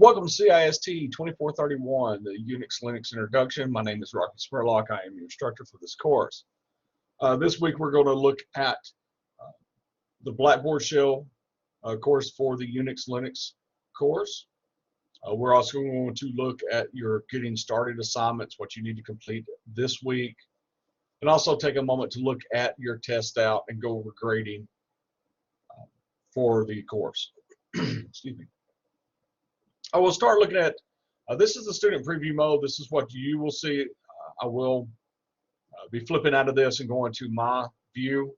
Welcome to CIST 2431, the Unix Linux Introduction. My name is Rocky Spurlock. I am your instructor for this course. This week we're going to look at the Blackboard Shell course for the Unix Linux course. We're also going to look at your getting started assignments, what you need to complete this week, and also take a moment to look at your test out and go over grading for the course. Excuse me. I will start looking at, this is the student preview mode. This is what you will see. I will be flipping out of this and going to my view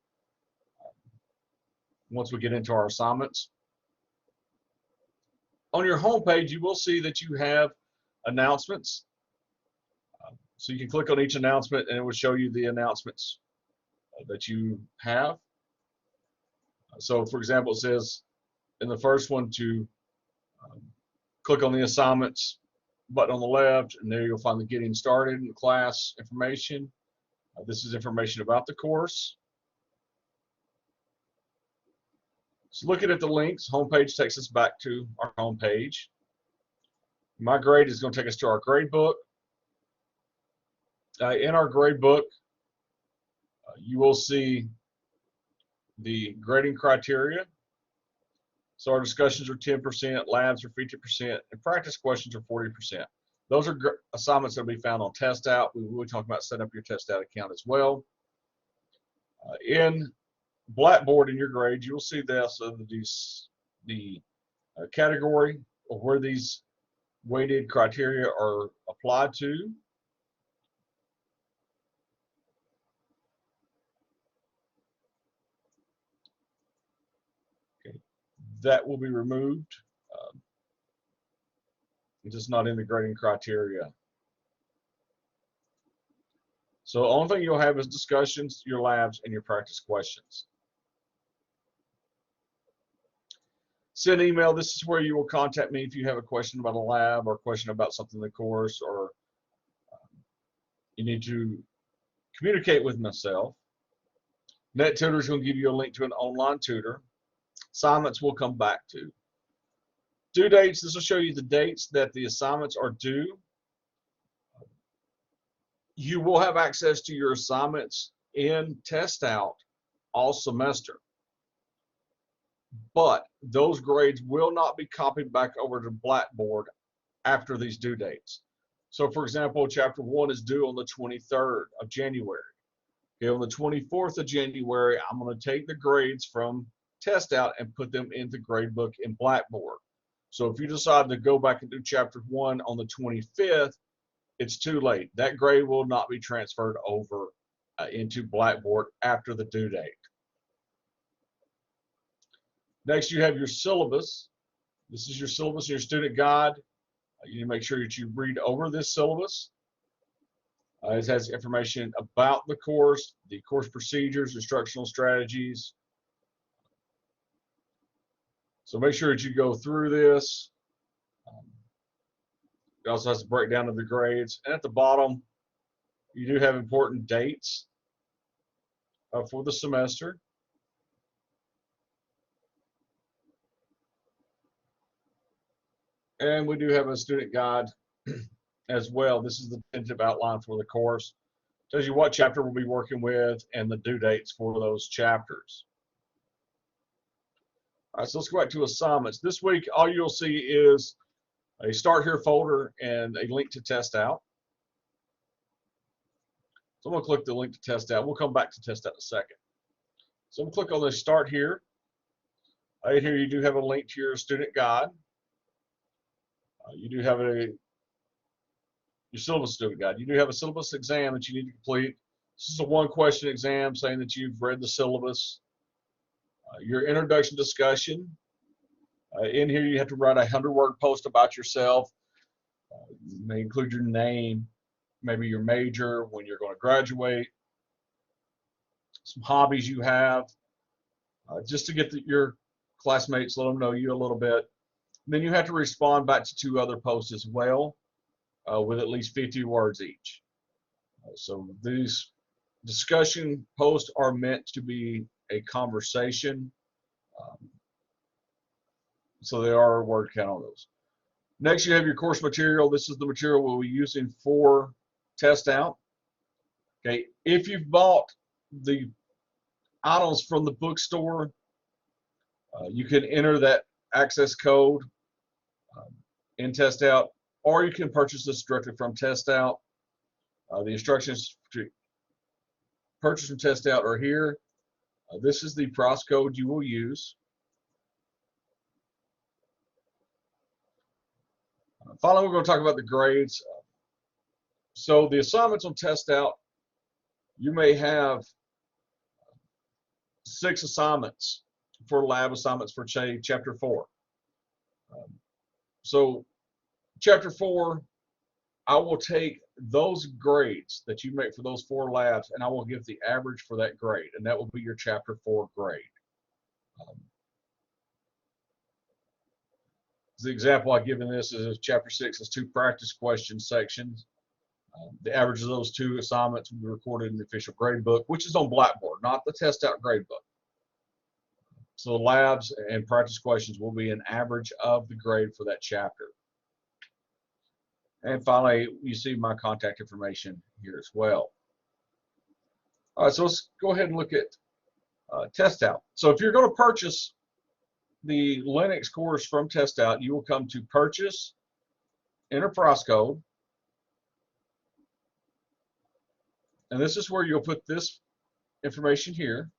once we get into our assignments. On your home page, you will see that you have announcements. So you can click on each announcement and it will show you the announcements that you have. So for example, it says in the first one to click on the assignments button on the left, and there you'll find the getting started in class information. This is information about the course. So looking at the links, homepage takes us back to our home page. My grade is going to take us to our grade book. In our grade book, you will see the grading criteria. So our discussions are 10%, labs are 50%, and practice questions are 40%. Those are assignments that will be found on test out. We will be talking about setting up your test out account as well. In Blackboard in your grades, you will see this, the category of where these weighted criteria are applied to. That will be removed. It's just not in the grading criteria. So the only thing you'll have is discussions, your labs, and your practice questions. Send email. This is where you will contact me if you have a question about a lab or a question about something in the course, or you need to communicate with myself. NetTutor is going to give you a link to an online tutor. Assignments will come back to. Due dates, this will show you the dates that the assignments are due. You will have access to your assignments in test out all semester, but those grades will not be copied back over to Blackboard after these due dates. So for example, chapter 1 is due on the 23rd of January. Okay, on the 24th of January, I'm going to take the grades from test out and put them into gradebook in Blackboard. So if you decide to go back and do chapter 1 on the 25th, it's too late. That grade will not be transferred over into Blackboard after the due date. Next, you have your syllabus. This is your syllabus, your student guide. You need to make sure that you read over this syllabus. It has information about the course procedures, instructional strategies. So make sure that you go through this. It also has a breakdown of the grades. And at the bottom, you do have important dates for the semester. And we do have a student guide as well. This is the tentative outline for the course. It tells you what chapter we'll be working with and the due dates for those chapters. All right, so let's go back to assignments. This week, all you'll see is a Start Here folder and a link to test out. So I'm going to click the link to test out. We'll come back to test out in a second. So I'm going to click on the Start Here. Right here, you do have a link to your student guide. You do have your syllabus student guide. You do have a syllabus exam that you need to complete. This is a one-question exam saying that you've read the syllabus. Your introduction discussion. In here, you have to write a 100-word post about yourself. You may include your name, maybe your major, when you're going to graduate, some hobbies you have, just to get your classmates, let them know you a little bit. And then you have to respond back to 2 other posts as well, with at least 50 words each. So these discussion posts are meant to be a conversation, so there are a word count on those. Next, you have your course material. This is the material we'll be using for test out. Okay, if you've bought the items from the bookstore, you can enter that access code in test out, or you can purchase this directly from test out. The instructions to purchase from test out are here. This is the price code you will use. Finally, we're going to talk about the grades. So the assignments on test out, you may have 6 assignments for lab assignments for say chapter 4. So chapter 4, I will take those grades that you make for those 4 labs and I will give the average for that grade, and that will be your chapter 4 grade. The example I give in this is chapter 6 is 2 practice question sections. The average of those 2 assignments will be recorded in the official grade book, which is on Blackboard, not the test out grade book. So the labs and practice questions will be an average of the grade for that chapter. And finally, you see my contact information here as well. All right, so let's go ahead and look at test out. So if you're going to purchase the Linux course from test out, you will come to purchase, enter price code, and this is where you'll put this information here.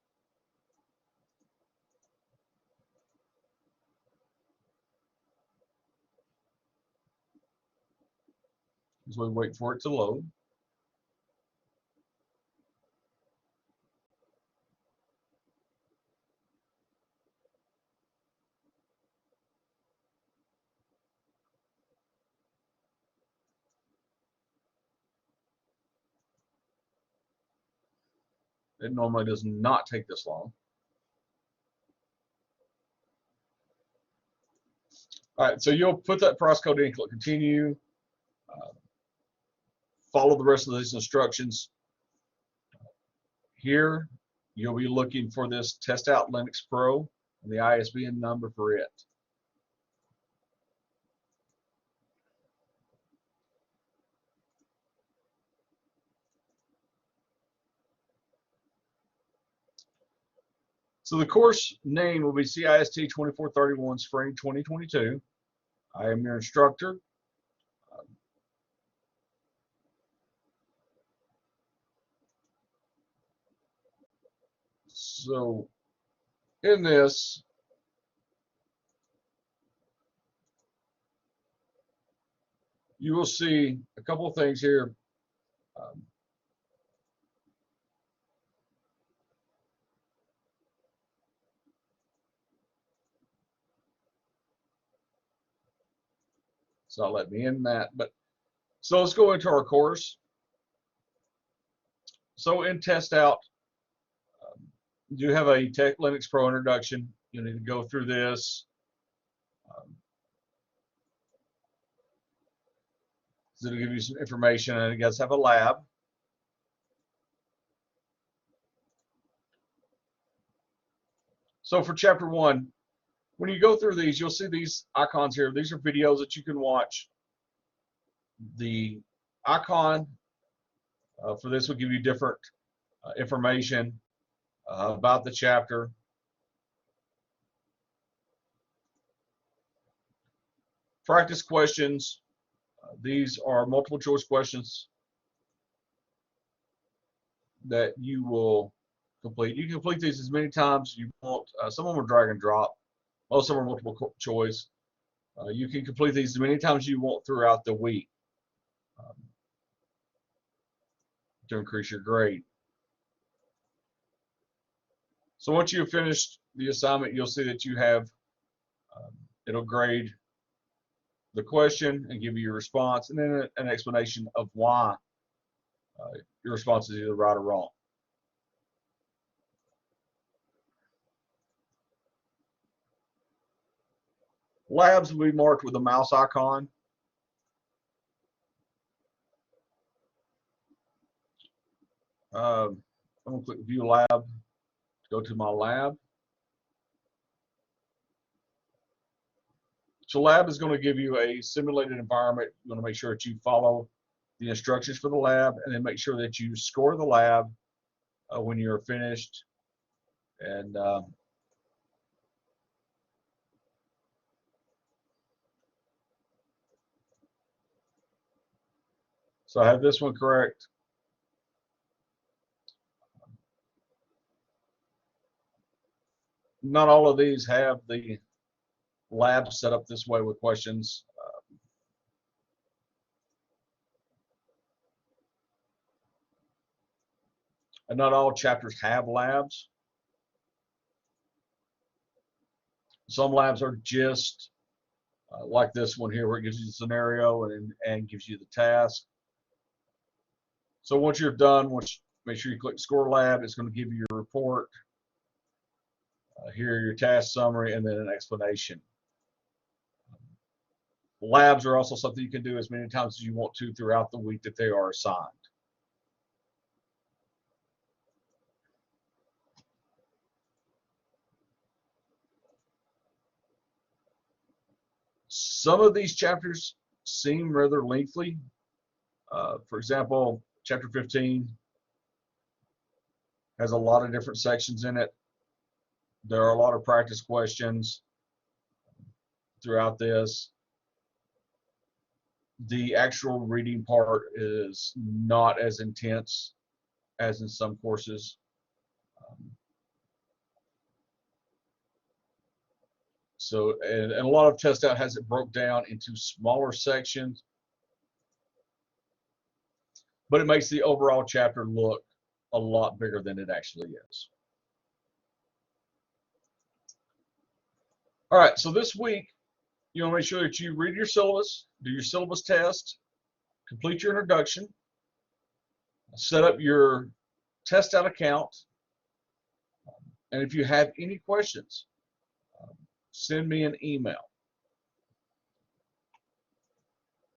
As we wait for it to load. It normally does not take this long. All right, so you'll put that price code in, click continue, follow the rest of these instructions. Here, you'll be looking for this Test Out Linux Pro and the ISBN number for it. So the course name will be CIST 2431 Spring 2022. I am your instructor. So in this, you will see a couple of things here. It's not letting me in that, but so let's go into our course. So in test out, you have a Tech Linux Pro introduction. You need to go through this. So it'll give you some information, and it does have a lab. So for chapter 1, when you go through these, you'll see these icons here. These are videos that you can watch. The icon for this will give you different information about the chapter. Practice questions. These are multiple choice questions that you will complete. You can complete these as many times as you want. Some of them are drag and drop. Most of them are multiple choice. You can complete these as many times as you want throughout the week to increase your grade. So once you've finished the assignment, you'll see that you have, it'll grade the question and give you your response, and then an explanation of why your response is either right or wrong. Labs will be marked with a mouse icon. I'm going to click View Lab to go to my lab. So lab is going to give you a simulated environment. You want to make sure that you follow the instructions for the lab, and then make sure that you score the lab when you're finished. And so I have this one correct. Not all of these have the lab set up this way with questions. And not all chapters have labs. Some labs are just like this one here, where it gives you the scenario and gives you the task. So once you're done, make sure you click Score Lab. It's going to give you your report. Here are your task summary and then an explanation. Labs are also something you can do as many times as you want to throughout the week that they are assigned. Some of these chapters seem rather lengthy. For example, chapter 15 has a lot of different sections in it. There are a lot of practice questions throughout this. The actual reading part is not as intense as in some courses. And a lot of test out has it broke down into smaller sections, but it makes the overall chapter look a lot bigger than it actually is. All right, so this week, you want to make sure that you read your syllabus, do your syllabus test, complete your introduction, set up your test out account, and if you have any questions, send me an email.